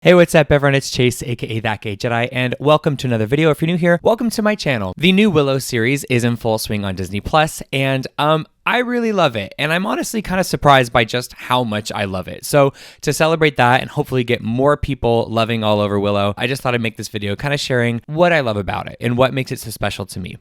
Hey, what's up everyone? It's Chase, aka That Gay Jedi, and welcome to another video. If you're new here, welcome to my channel. The new Willow series is in full swing on Disney+, and I really love it, and I'm honestly kind of surprised by just how much I love it. So to celebrate that and hopefully get more people loving all over Willow, I just thought I'd make this video kind of sharing what I love about it and what makes it so special to me.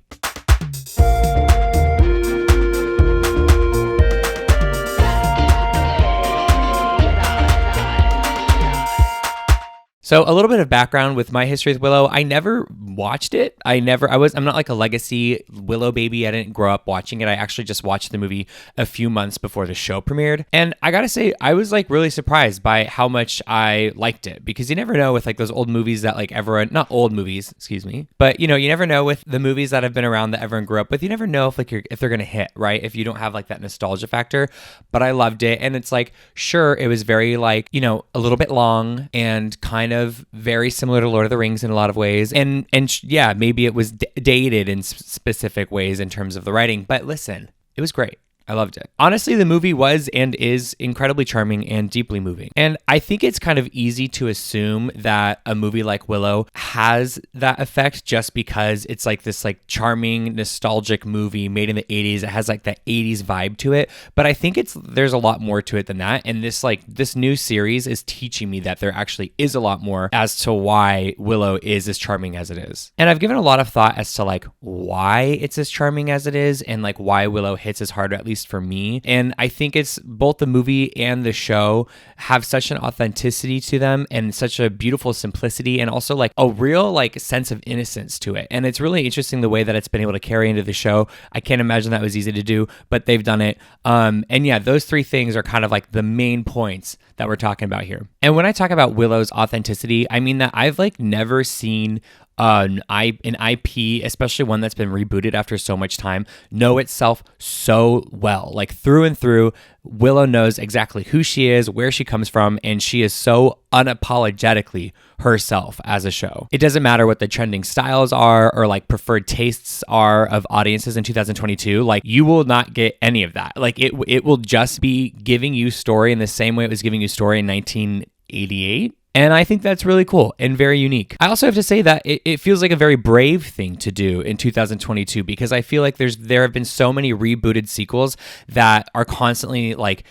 So a little bit of background with my history with Willow. I never watched it. I'm not like a legacy Willow baby. I didn't grow up watching it. I actually just watched the movie a few months before the show premiered. And I gotta say, I was like really surprised by how much I liked it, because you never know with like those old movies that like everyone, not old movies, excuse me, but you never know with the movies that have been around that everyone grew up with. You never know if they're gonna hit, right? If you don't have like that nostalgia factor. But I loved it. And it's like, sure, it was very like, a little bit long and kind of very similar to Lord of the Rings in a lot of ways, and yeah, maybe it was dated in specific ways in terms of the writing, but listen, it was great. I loved it. Honestly, the movie was and is incredibly charming and deeply moving. And I think it's kind of easy to assume that a movie like Willow has that effect just because it's like this like charming, nostalgic movie made in the 80s. It has like that 80s vibe to it. But I think there's a lot more to it than that. And this new series is teaching me that there actually is a lot more as to why Willow is as charming as it is. And I've given a lot of thought as to like why it's as charming as it is and like why Willow hits as hard, at least for me. And I think it's both the movie and the show have such an authenticity to them and such a beautiful simplicity and also like a real like sense of innocence to it. And it's really interesting the way that it's been able to carry into the show. I can't imagine that was easy to do, but they've done it. And yeah, those three things are kind of like the main points that we're talking about here. And when I talk about Willow's authenticity, I mean that I've like never seen an IP, especially one that's been rebooted after so much time, know itself so well. Like through and through, Willow knows exactly who she is, where she comes from, and she is so unapologetically herself as a show. It doesn't matter what the trending styles are or like preferred tastes are of audiences in 2022. Like you will not get any of that. Like it will just be giving you story in the same way it was giving you story in 1988. And I think that's really cool and very unique. I also have to say that it feels like a very brave thing to do in 2022, because I feel like there have been so many rebooted sequels that are constantly like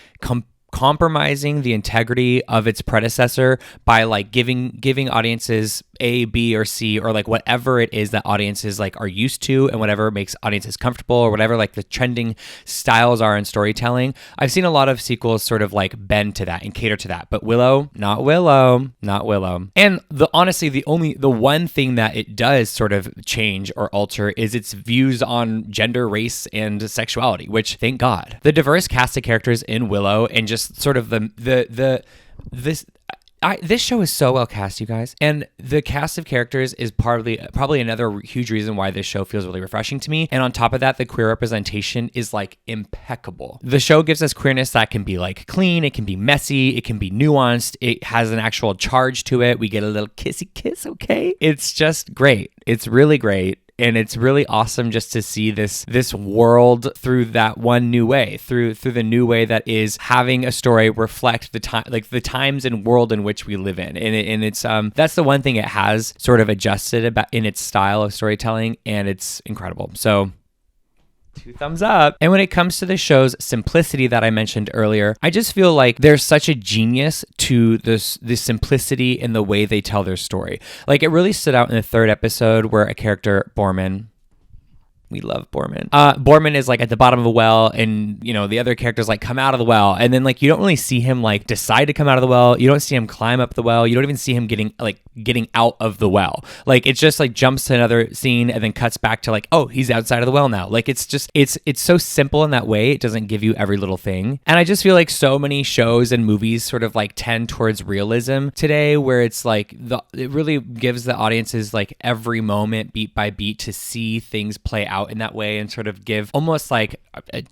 compromising the integrity of its predecessor by like giving audiences A, B, or C, or like whatever it is that audiences like are used to and whatever makes audiences comfortable or whatever like the trending styles are in storytelling. I've seen a lot of sequels sort of like bend to that and cater to that, but Willow, not Willow. And the one thing that it does sort of change or alter is its views on gender, race, and sexuality, which thank God. The diverse cast of characters in Willow and just sort of this show is so well cast, you guys, and the cast of characters is probably another huge reason why this show feels really refreshing to me. And on top of that, the queer representation is like impeccable. The show gives us queerness that can be like clean, it can be messy, it can be nuanced, it has an actual charge to it. We get a little kissy kiss, okay? It's just great. It's really great. And it's really awesome just to see this world through that one new way, through the new way that is having a story reflect the time, like the times and world in which we live in. And it's that's the one thing it has sort of adjusted about in its style of storytelling, and it's incredible. So 2 thumbs up. And when it comes to the show's simplicity that I mentioned earlier, I just feel like there's such a genius to this simplicity in the way they tell their story. Like it really stood out in the 3rd episode where a character, Borman, we love Borman. Borman is like at the bottom of a well, and the other characters like come out of the well, and then like you don't really see him like decide to come out of the well. You don't see him climb up the well. You don't even see him getting out of the well. Like it just like jumps to another scene and then cuts back to like, oh, he's outside of the well now. Like it's so simple in that way. It doesn't give you every little thing. And I just feel like so many shows and movies sort of like tend towards realism today, where it's like it really gives the audiences like every moment beat by beat to see things play out in that way and sort of give almost like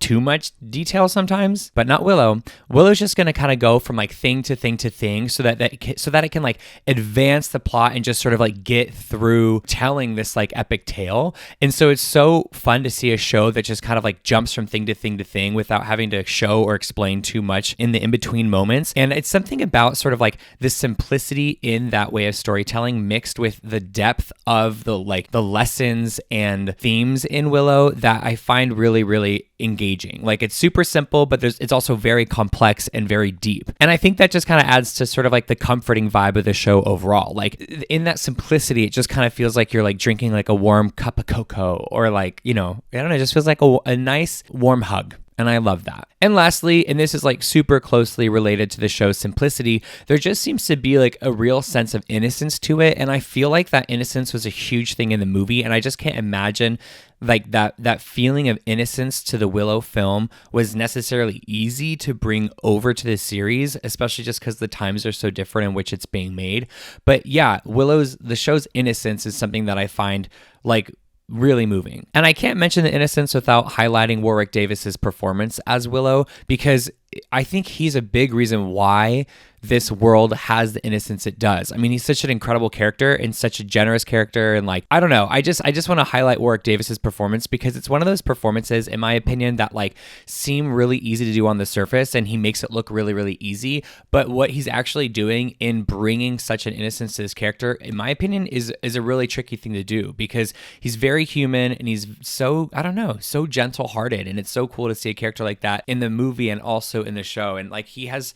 too much detail sometimes, but not Willow. Willow's just going to kind of go from like thing to thing to thing so that it can like advance the the plot and just sort of like get through telling this like epic tale. And so it's so fun to see a show that just kind of like jumps from thing to thing to thing without having to show or explain too much in the in-between moments. And it's something about sort of like the simplicity in that way of storytelling mixed with the depth of the lessons and themes in Willow that I find really, really engaging. Like, it's super simple, but it's also very complex and very deep. And I think that just kind of adds to sort of like the comforting vibe of the show overall. Like, in that simplicity, it just kind of feels like you're like drinking like a warm cup of cocoa, or like, I don't know, it just feels like a nice warm hug. And I love that. And lastly, and this is like super closely related to the show's simplicity, there just seems to be like a real sense of innocence to it. And I feel like that innocence was a huge thing in the movie. And I just can't imagine like that feeling of innocence to the Willow film was necessarily easy to bring over to the series, especially just because the times are so different in which it's being made. But yeah, the show's innocence is something that I find like really moving. And I can't mention the innocence without highlighting Warwick Davis's performance as Willow, because I think he's a big reason why this world has the innocence it does. I mean, he's such an incredible character and such a generous character. And like, I don't know, I just want to highlight Warwick Davis's performance because it's one of those performances, in my opinion, that like seem really easy to do on the surface, and he makes it look really, really easy. But what he's actually doing in bringing such an innocence to this character, in my opinion, is a really tricky thing to do, because he's very human and he's so, I don't know, so gentle hearted. And it's so cool to see a character like that in the movie and also in the show. And like, he has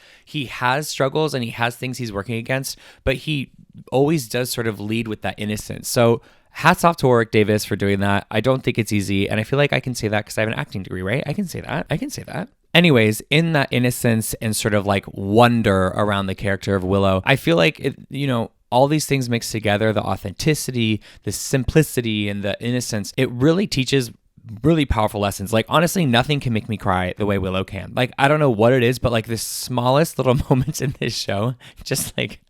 struggles and he has things he's working against, but he always does sort of lead with that innocence. So hats off to Warwick Davis for doing that. I don't think it's easy. And I feel like I can say that because I have an acting degree, right? I can say that. Anyways, in that innocence and sort of like wonder around the character of Willow, I feel like all these things mixed together, the authenticity, the simplicity, and the innocence, it really teaches really powerful lessons. Like, honestly, nothing can make me cry the way Willow can. Like, I don't know what it is, but like the smallest little moments in this show just like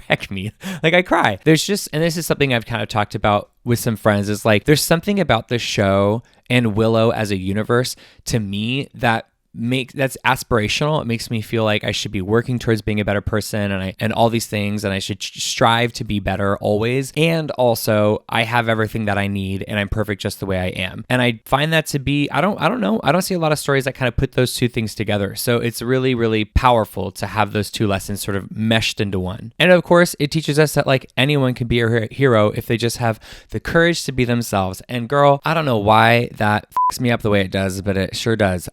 wreck me. Like, I cry. There's just, and this is something I've kind of talked about with some friends, is like, there's something about the show and Willow as a universe to me that's aspirational. It makes me feel like I should be working towards being a better person and all these things, and I should strive to be better always. And also, I have everything that I need and I'm perfect just the way I am. And I find that to be, I don't know, I don't see a lot of stories that kind of put those two things together. So it's really, really powerful to have those two lessons sort of meshed into one. And of course, it teaches us that like anyone can be a hero if they just have the courage to be themselves. And girl, I don't know why that fucks me up the way it does, but it sure does.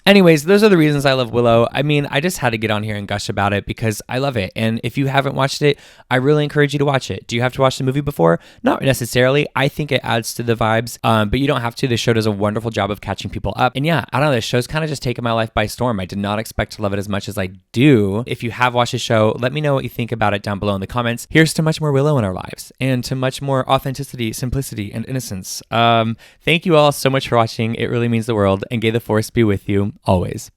Anyways, those are the reasons I love Willow. I mean, I just had to get on here and gush about it because I love it. And if you haven't watched it, I really encourage you to watch it. Do you have to watch the movie before? Not necessarily. I think it adds to the vibes, but you don't have to. The show does a wonderful job of catching people up. And yeah, I don't know, this show's kind of just taken my life by storm. I did not expect to love it as much as I do. If you have watched the show, let me know what you think about it down below in the comments. Here's to much more Willow in our lives and to much more authenticity, simplicity, and innocence. Thank you all so much for watching. It really means the world, and may the force be with you always.